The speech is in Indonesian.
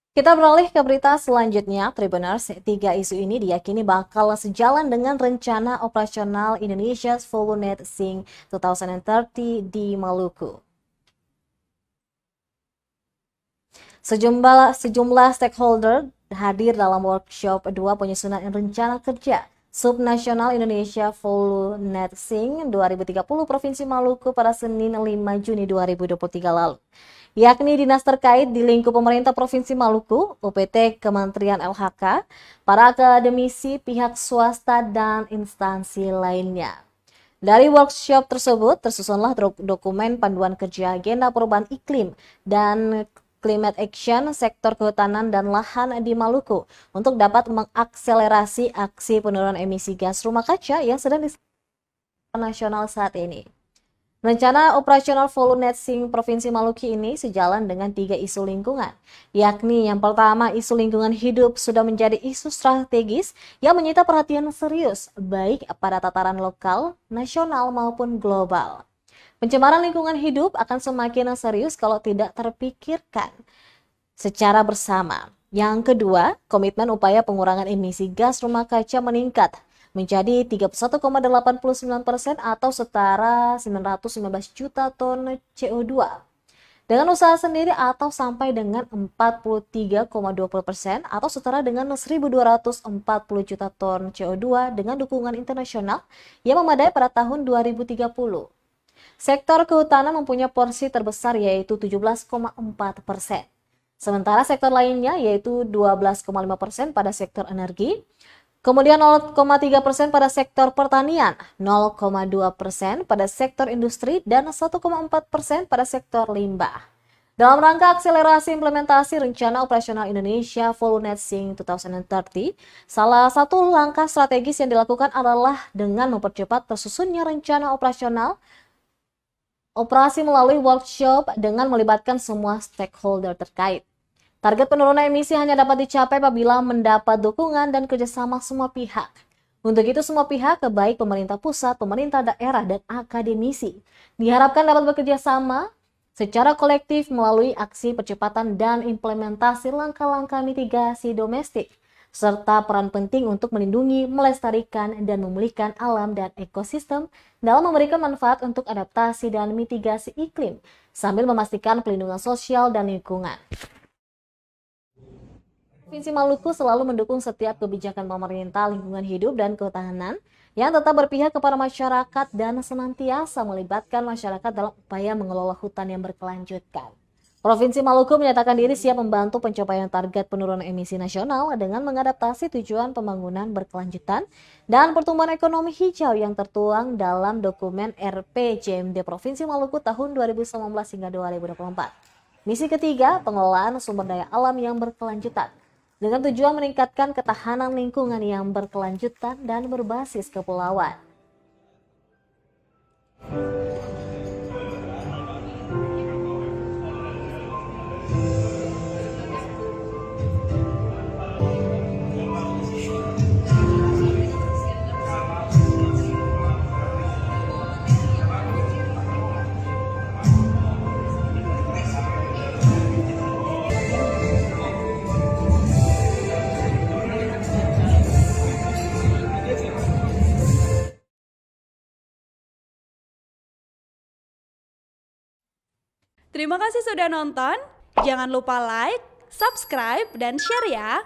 Kita beralih ke berita selanjutnya, Tribuners. Tiga isu ini diyakini bakal sejalan dengan rencana operasional Indonesia's Full Net Sync 2030 di Maluku. Sejumlah stakeholder hadir dalam workshop 2 penyusunan rencana kerja Subnasional Indonesia Full Net Sync 2030 Provinsi Maluku pada Senin 5 Juni 2023 lalu, yakni dinas terkait di lingkup pemerintah Provinsi Maluku, UPT, Kementerian LHK, para akademisi, pihak swasta, dan instansi lainnya. Dari workshop tersebut tersusunlah dokumen panduan kerja agenda perubahan iklim dan climate action sektor kehutanan dan lahan di Maluku untuk dapat mengakselerasi aksi penurunan emisi gas rumah kaca yang sedang dilakukan nasional saat ini. Rencana operasional Full Net Sync Provinsi Maluku ini sejalan dengan tiga isu lingkungan, yakni yang pertama isu lingkungan hidup sudah menjadi isu strategis yang menyita perhatian serius baik pada tataran lokal, nasional maupun global. Pencemaran lingkungan hidup akan semakin serius kalau tidak terpikirkan secara bersama. Yang kedua, komitmen upaya pengurangan emisi gas rumah kaca meningkat menjadi 31,89% atau setara 919 juta ton CO2. Dengan usaha sendiri atau sampai dengan 43,20% atau setara dengan 1.240 juta ton CO2 dengan dukungan internasional yang memadai pada tahun 2030. Sektor kehutanan mempunyai porsi terbesar yaitu 17,4%. Sementara sektor lainnya yaitu 12,5% pada sektor energi, kemudian 0,3% pada sektor pertanian, 0,2% pada sektor industri, dan 1,4% pada sektor limbah. Dalam rangka akselerasi implementasi Rencana Operasional Indonesia Full Net Sync 2030, salah satu langkah strategis yang dilakukan adalah dengan mempercepat tersusunnya rencana operasional operasi melalui workshop dengan melibatkan semua stakeholder terkait. Target penurunan emisi hanya dapat dicapai apabila mendapat dukungan dan kerjasama semua pihak. Untuk itu semua pihak, baik pemerintah pusat, pemerintah daerah, dan akademisi, diharapkan dapat bekerja sama secara kolektif melalui aksi percepatan dan implementasi langkah-langkah mitigasi domestik, serta peran penting untuk melindungi, melestarikan, dan memulihkan alam dan ekosistem dalam memberikan manfaat untuk adaptasi dan mitigasi iklim, sambil memastikan pelindungan sosial dan lingkungan. Provinsi Maluku selalu mendukung setiap kebijakan pemerintah lingkungan hidup dan kehutanan yang tetap berpihak kepada masyarakat dan senantiasa melibatkan masyarakat dalam upaya mengelola hutan yang berkelanjutan. Provinsi Maluku menyatakan diri siap membantu pencapaian target penurunan emisi nasional dengan mengadaptasi tujuan pembangunan berkelanjutan dan pertumbuhan ekonomi hijau yang tertuang dalam dokumen RPJMD Provinsi Maluku tahun 2019 hingga 2024. Misi ketiga, pengelolaan sumber daya alam yang berkelanjutan dengan tujuan meningkatkan ketahanan lingkungan yang berkelanjutan dan berbasis kepulauan. Terima kasih sudah nonton. Jangan lupa like, subscribe, dan share ya.